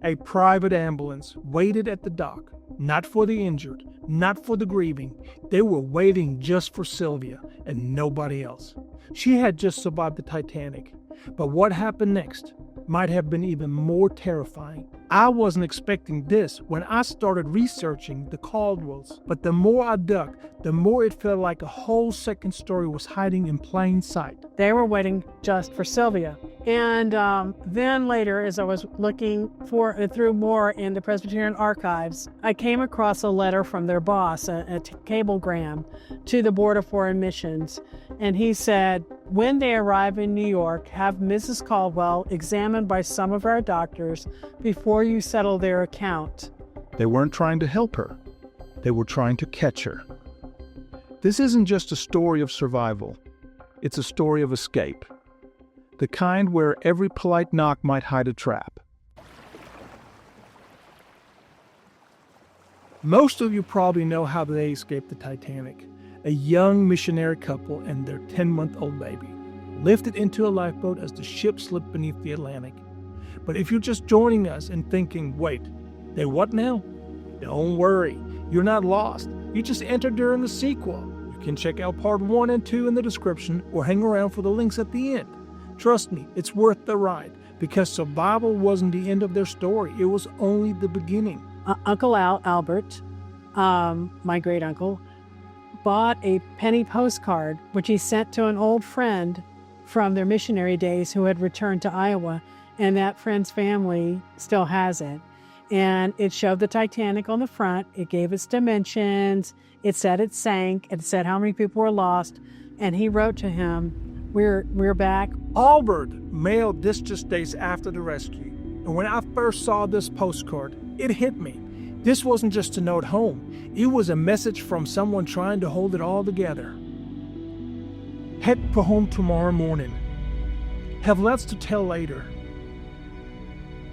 A private ambulance waited at the dock, not for the injured, not for the grieving. They were waiting just for Sylvia and nobody else. She had just survived the Titanic, but what happened next might have been even more terrifying. I wasn't expecting this when I started researching the Caldwells, but the more I dug, the more it felt like a whole second story was hiding in plain sight. They were waiting just for Sylvia. And then later, as I was looking through more in the Presbyterian archives, I came across a letter from their boss, a cablegram, to the Board of Foreign Missions. And he said, when they arrive in New York, have Mrs. Caldwell examined by some of our doctors before you settle their account. They weren't trying to help her. They were trying to catch her. This isn't just a story of survival. It's a story of escape. The kind where every polite knock might hide a trap. Most of you probably know how they escaped the Titanic. A young missionary couple and their 10-month-old baby, lifted into a lifeboat as the ship slipped beneath the Atlantic. But if you're just joining us and thinking, wait, they what now? Don't worry, you're not lost. You just entered during the sequel. You can check out part 1 and 2 in the description or hang around for the links at the end. Trust me, it's worth the ride, because survival wasn't the end of their story. It was only the beginning. Uncle Albert, my great uncle, bought a penny postcard, which he sent to an old friend from their missionary days who had returned to Iowa, and that friend's family still has it. And it showed the Titanic on the front. It gave its dimensions. It said it sank. It said how many people were lost. And he wrote to him, we're back. Albert mailed this just days after the rescue. And when I first saw this postcard, it hit me. This wasn't just a note home. It was a message from someone trying to hold it all together. Head for home tomorrow morning. Have lots to tell later.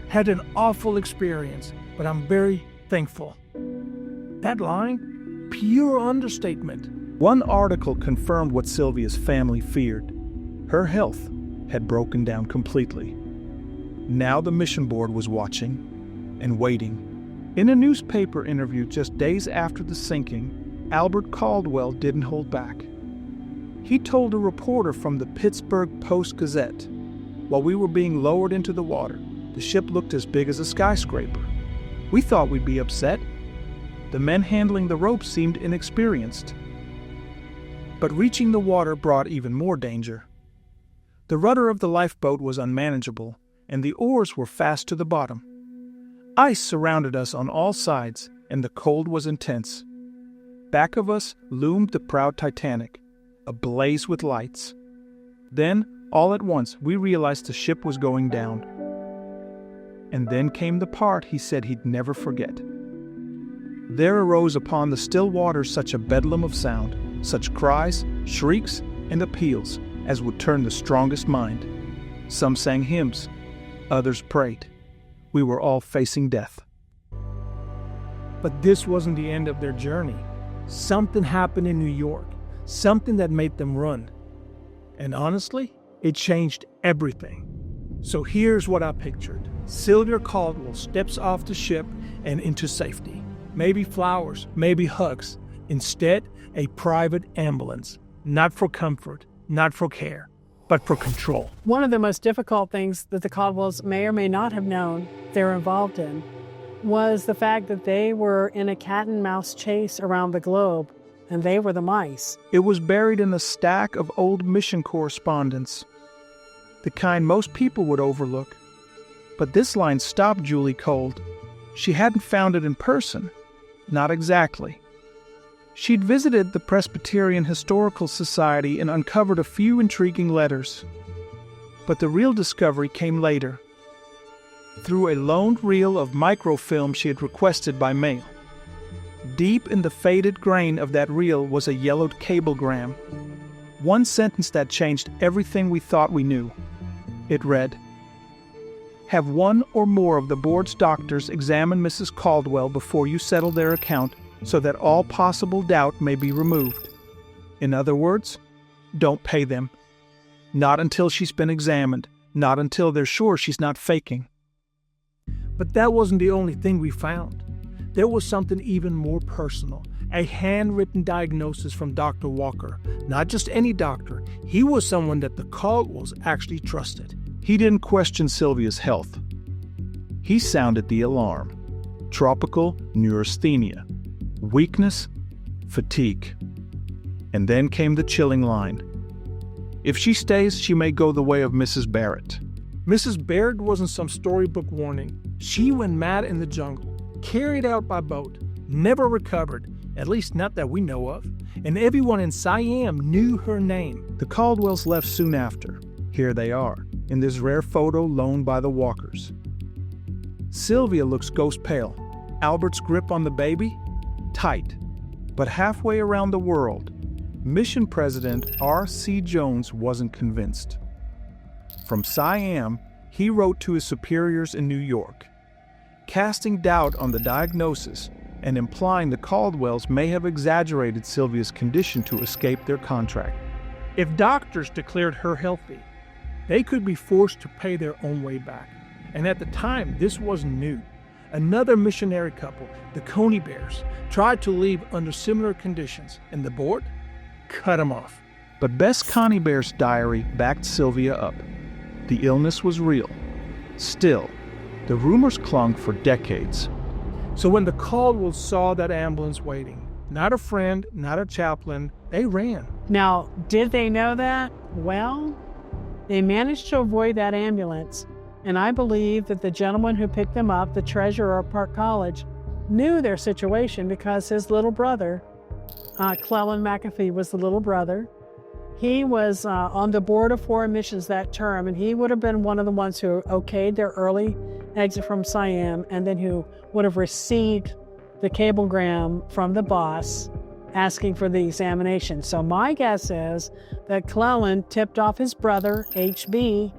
Had an awful experience, but I'm very thankful. That line? Pure understatement. One article confirmed what Sylvia's family feared. Her health had broken down completely. Now the mission board was watching and waiting. In a newspaper interview just days after the sinking, Albert Caldwell didn't hold back. He told a reporter from the Pittsburgh Post-Gazette, while we were being lowered into the water, the ship looked as big as a skyscraper. We thought we'd be upset. The men handling the ropes seemed inexperienced. But reaching the water brought even more danger. The rudder of the lifeboat was unmanageable, and the oars were fast to the bottom. Ice surrounded us on all sides, and the cold was intense. Back of us loomed the proud Titanic, ablaze with lights. Then, all at once, we realized the ship was going down. And then came the part he said he'd never forget. There arose upon the still waters such a bedlam of sound, such cries, shrieks, and appeals as would turn the strongest mind. Some sang hymns, others prayed. We were all facing death. But this wasn't the end of their journey. Something happened in New York, something that made them run. And honestly, it changed everything. So here's what I pictured. Sylvia Caldwell steps off the ship and into safety. Maybe flowers, maybe hugs. Instead, a private ambulance. Not for comfort, not for care, but for control. One of the most difficult things that the Caldwells may or may not have known they were involved in was the fact that they were in a cat and mouse chase around the globe, and they were the mice. It was buried in a stack of old mission correspondence, the kind most people would overlook. But this line stopped Julie cold. She hadn't found it in person. Not exactly. She'd visited the Presbyterian Historical Society and uncovered a few intriguing letters. But the real discovery came later, through a loaned reel of microfilm she had requested by mail. Deep in the faded grain of that reel was a yellowed cablegram. One sentence that changed everything we thought we knew. It read, "Have one or more of the board's doctors examine Mrs. Caldwell before you settle their account, so that all possible doubt may be removed. In other words, don't pay them. Not until she's been examined. Not until they're sure she's not faking." But that wasn't the only thing we found. There was something even more personal, a handwritten diagnosis from Dr. Walker. Not just any doctor, he was someone that the Caldwells actually trusted. He didn't question Sylvia's health. He sounded the alarm. Tropical neurasthenia, weakness, fatigue. And then came the chilling line. If she stays, she may go the way of Mrs. Barrett. Mrs. Barrett wasn't some storybook warning. She went mad in the jungle, carried out by boat, never recovered, at least not that we know of, and everyone in Siam knew her name. The Caldwells left soon after. Here they are, in this rare photo loaned by the Walkers. Sylvia looks ghost pale. Albert's grip on the baby? Tight. But halfway around the world, Mission President R.C. Jones wasn't convinced. From Siam, he wrote to his superiors in New York, casting doubt on the diagnosis and implying the Caldwells may have exaggerated Sylvia's condition to escape their contract. If doctors declared her healthy, they could be forced to pay their own way back. And at the time, this wasn't new. Another missionary couple, the Coney Bears, tried to leave under similar conditions, and the board cut them off. But Bess Coney Bear's diary backed Sylvia up. The illness was real. Still, the rumors clung for decades. So when the Caldwells saw that ambulance waiting, not a friend, not a chaplain, they ran. Now, did they know that? Well, they managed to avoid that ambulance, and I believe that the gentleman who picked them up, the treasurer of Park College, knew their situation because his little brother, Clellan McAfee was the little brother. He was on the board of foreign missions that term, and he would have been one of the ones who okayed their early exit from Siam, and then who would have received the cablegram from the boss asking for the examination. So my guess is that Clellan tipped off his brother, HB,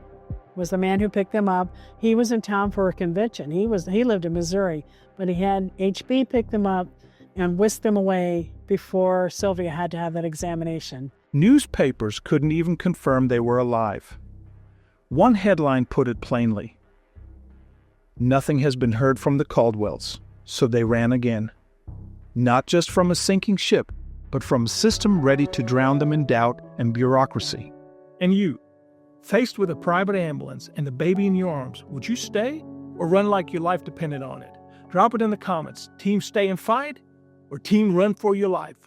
was the man who picked them up. He was in town for a convention. He lived in Missouri, but he had HB pick them up and whisk them away before Sylvia had to have that examination. Newspapers couldn't even confirm they were alive. One headline put it plainly: "Nothing has been heard from the Caldwells, so they ran again. Not just from a sinking ship, but from a system ready to drown them in doubt and bureaucracy." And you, faced with a private ambulance and the baby in your arms, would you stay or run like your life depended on it? Drop it in the comments. Team stay and fight or team run for your life?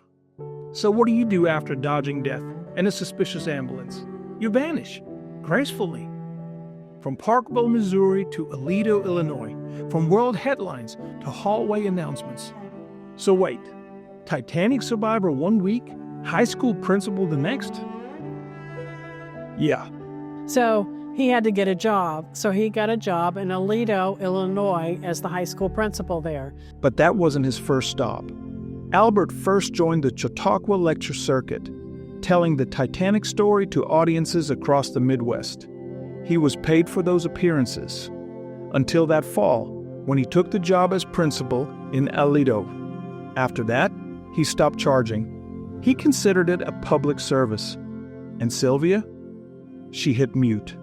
So what do you do after dodging death and a suspicious ambulance? You vanish, gracefully. From Parkville, Missouri to Aledo, Illinois. From world headlines to hallway announcements. So wait, Titanic survivor 1 week, high school principal the next? Yeah. So he had to get a job. So he got a job in Aledo, Illinois as the high school principal there. But that wasn't his first stop. Albert first joined the Chautauqua lecture circuit, telling the Titanic story to audiences across the Midwest. He was paid for those appearances, until that fall, when he took the job as principal in Aledo. After that, he stopped charging. He considered it a public service. And Sylvia? She hit mute,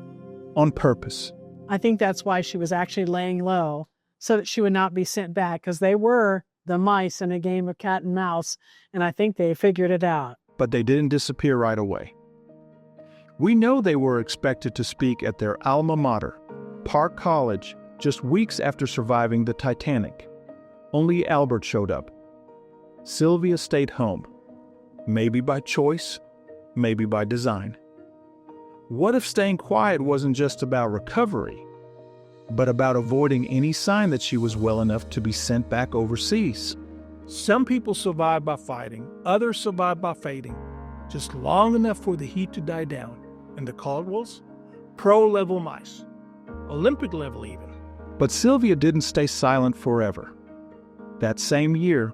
on purpose. I think that's why she was actually laying low, so that she would not be sent back, because they were the mice in a game of cat and mouse, and I think they figured it out. But they didn't disappear right away. We know they were expected to speak at their alma mater, Park College, just weeks after surviving the Titanic. Only Albert showed up. Sylvia stayed home, maybe by choice, maybe by design. What if staying quiet wasn't just about recovery, but about avoiding any sign that she was well enough to be sent back overseas? Some people survive by fighting, others survive by fading, just long enough for the heat to die down. And the Caldwells? Pro-level mice. Olympic level even. But Sylvia didn't stay silent forever. That same year,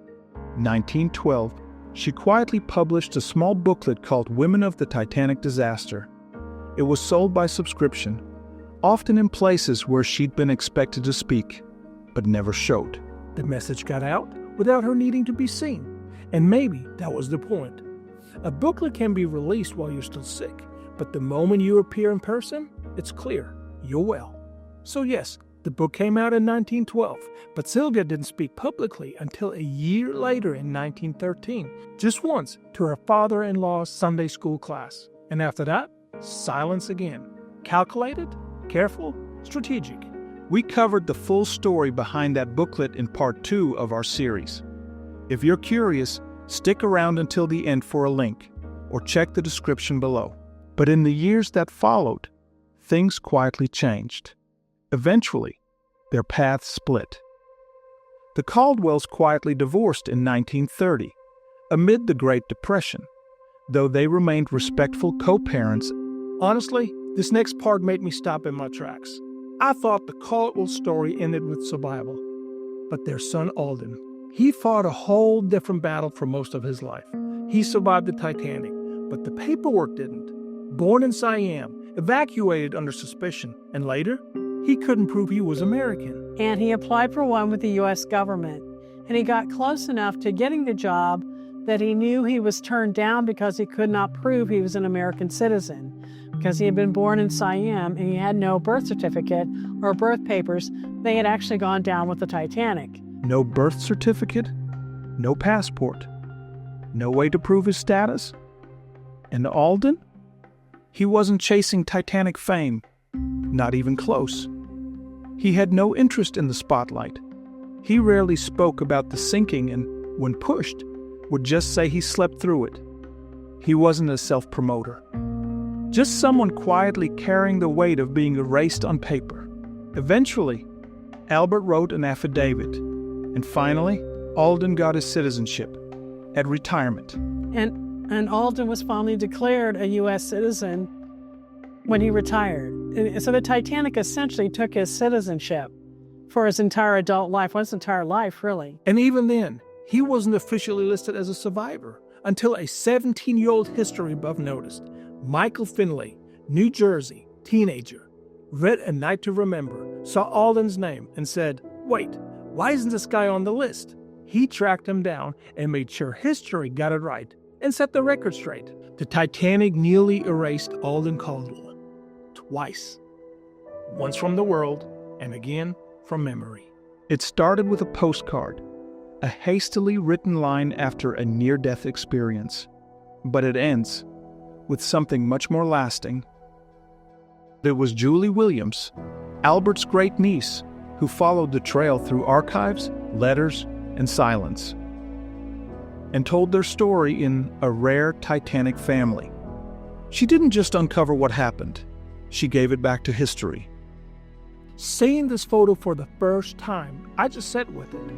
1912, she quietly published a small booklet called Women of the Titanic Disaster. It was sold by subscription, often in places where she'd been expected to speak, but never showed. The message got out without her needing to be seen, and maybe that was the point. A booklet can be released while you're still sick, but the moment you appear in person, it's clear you're well. So yes, The book came out in 1912, but Sylvia didn't speak publicly until a year later in 1913, just once to her father-in-law's Sunday school class. And after that, silence again. Calculated, careful, strategic. We covered the full story behind that booklet in part 2 of our series. If you're curious, stick around until the end for a link, or check the description below. But in the years that followed, things quietly changed. Eventually, their paths split. The Caldwells quietly divorced in 1930, amid the Great Depression, though they remained respectful co-parents. Honestly, this next part made me stop in my tracks. I thought the Caldwell story ended with survival, but their son Alden, he fought a whole different battle for most of his life. He survived the Titanic, but the paperwork didn't. Born in Siam, evacuated under suspicion, and later, he couldn't prove he was American. And he applied for one with the U.S. government. And he got close enough to getting the job that he knew he was turned down because he could not prove he was an American citizen. Because he had been born in Siam and he had no birth certificate or birth papers. They had actually gone down with the Titanic. No birth certificate, no passport, no way to prove his status. And Alden? He wasn't chasing Titanic fame, not even close. He had no interest in the spotlight. He rarely spoke about the sinking and, when pushed, would just say he slept through it. He wasn't a self-promoter. Just someone quietly carrying the weight of being erased on paper. Eventually, Albert wrote an affidavit, and finally, Alden got his citizenship at retirement. And Alden was finally declared a U.S. citizen when he retired. And so the Titanic essentially took his citizenship for his entire adult life, his entire life, really. And even then, he wasn't officially listed as a survivor until a 17-year-old history buff noticed. Michael Finley, New Jersey, teenager, read A Night to Remember, saw Alden's name, and said, "Wait, why isn't this guy on the list?" He tracked him down and made sure history got it right and set the record straight. The Titanic nearly erased Alden Caldwell. Twice. Once from the world, and again from memory. It started with a postcard, a hastily written line after a near-death experience. But it ends with something much more lasting. It was Julie Williams, Albert's great niece, who followed the trail through archives, letters, and silence, and told their story in A Rare Titanic Family. She didn't just uncover what happened, she gave it back to history. Seeing this photo for the first time, I just sat with it.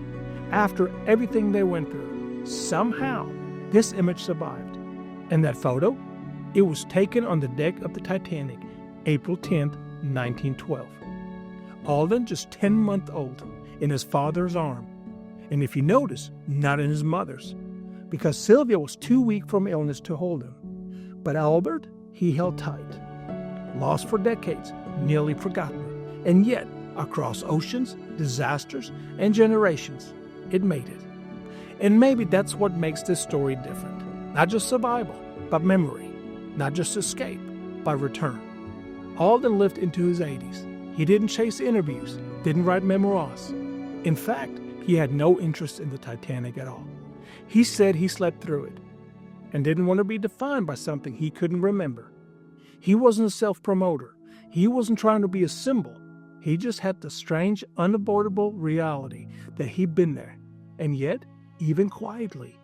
After everything they went through, somehow this image survived. And that photo? It was taken on the deck of the Titanic, April 10th, 1912. Alden, just 10-month-old, in his father's arm. And if you notice, not in his mother's, because Sylvia was too weak from illness to hold him. But Albert, he held tight. Lost for decades, nearly forgotten. And yet, across oceans, disasters, and generations, it made it. And maybe that's what makes this story different. Not just survival, but memory. Not just escape, but return. Alden lived into his 80s. He didn't chase interviews, didn't write memoirs. In fact, he had no interest in the Titanic at all. He said he slept through it and didn't want to be defined by something he couldn't remember. He wasn't a self-promoter. He wasn't trying to be a symbol. He just had the strange, unavoidable reality that he'd been there. And yet, even quietly,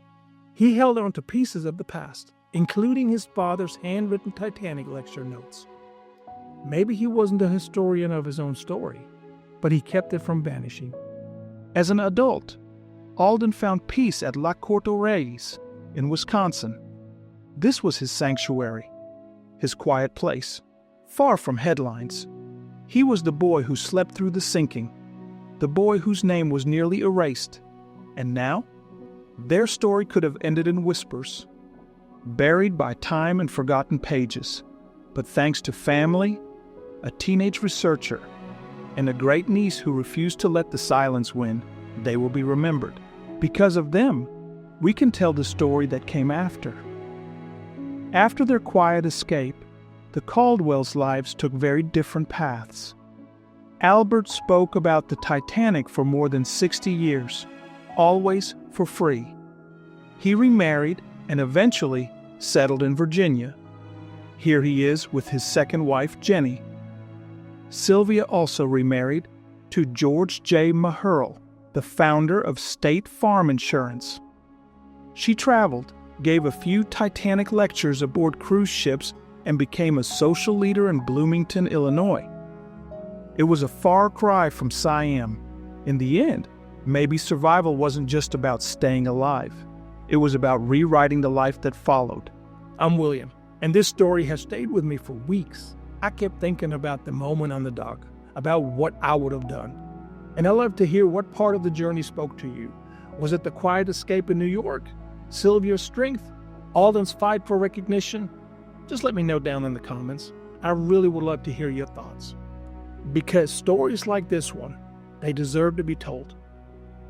he held on to pieces of the past, including his father's handwritten Titanic lecture notes. Maybe he wasn't a historian of his own story, but he kept it from vanishing. As an adult, Alden found peace at La Courte aux Reyes in Wisconsin. This was his sanctuary, his quiet place, far from headlines. He was the boy who slept through the sinking, the boy whose name was nearly erased. And now, their story could have ended in whispers, buried by time and forgotten pages. But thanks to family, a teenage researcher, and a great niece who refused to let the silence win, they will be remembered. Because of them, we can tell the story that came after. After their quiet escape, the Caldwells' lives took very different paths. Albert spoke about the Titanic for more than 60 years, always for free. He remarried and eventually settled in Virginia. Here he is with his second wife, Jenny. Sylvia also remarried to George J. Maherl, the founder of State Farm Insurance. She traveled, gave a few Titanic lectures aboard cruise ships, and became a social leader in Bloomington, Illinois. It was a far cry from Siam. In the end, maybe survival wasn't just about staying alive. It was about rewriting the life that followed. I'm William, and this story has stayed with me for weeks. I kept thinking about the moment on the dock, about what I would have done. And I'd love to hear what part of the journey spoke to you. Was it the quiet escape in New York? Sylvia's strength? Alden's fight for recognition? Just let me know down in the comments. I really would love to hear your thoughts. Because stories like this one, they deserve to be told.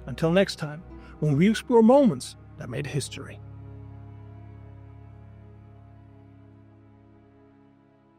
Until next time, when we explore moments that made history.